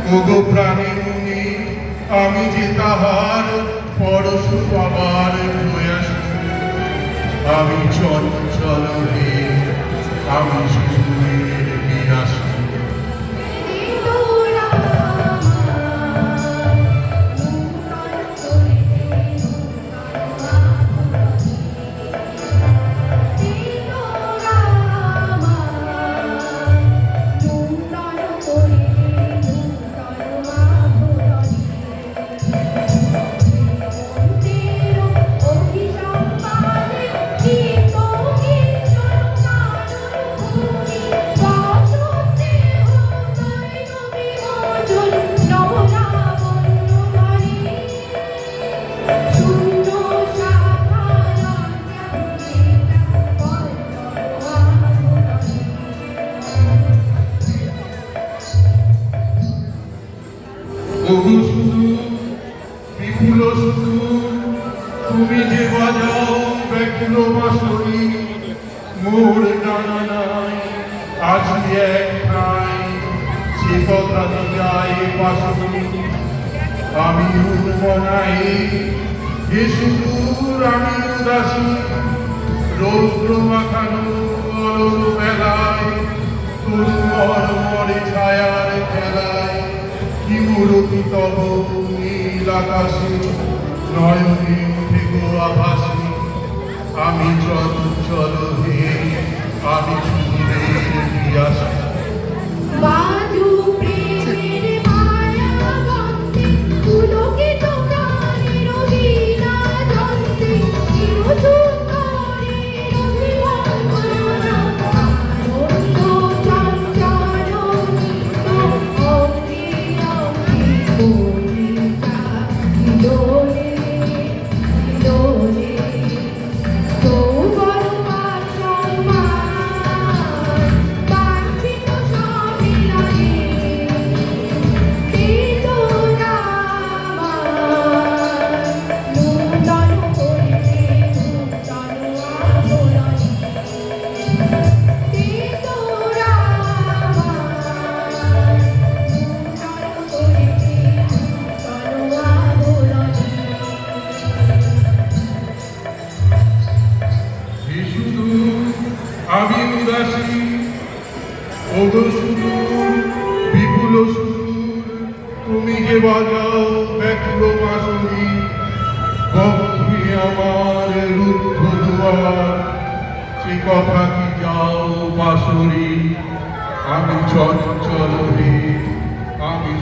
ওগো প্রাণে মুনি আমি যে তাহার পরশ পাবার প্রয়াস আমি চঞ্চল হে আমি সুরের বিরাস বহু শুধু বিপুল শুধু তুমি যে বাজাও ব্যাকুল বাঁশরি মোর ডানা নাই আছি এক ঠাই সে কথা যায় বাঁশরি আমি উন্মনাই যে সুদূর আমি উদাসী রৌদ্র মাখানো অলস বেলায় তরুণ মরে ছায়ার খেলায় কি মূরতি তব নীল আকাশে নয়নে উঠে গো আভাসে আমি চঞ্চল হে আমি সুরের পিয়াসী বাজু প্রেমের মায়া গন্ধে পুলকিত প্রাণের বীণা যন্ত্রে চিরসুন্দরের অভিভাবনা আনন্দ চঞ্চল অঙ্গে অঙ্গে কবিতা দোলে দোলে তোমার সম্মান বাঞ্ছিত সবিরহে নূতন করিতে নূতন আবরণে আমি উদাসী ওগো সুদূর বিপুল সুদূর তুমি যে বাজাও ব্যাকুল বাঁশরি বন্ধু আমার রুদ্ধ দুয়ার সে কথা কি যাও বাঁশরি আমি চঞ্চল হে আমি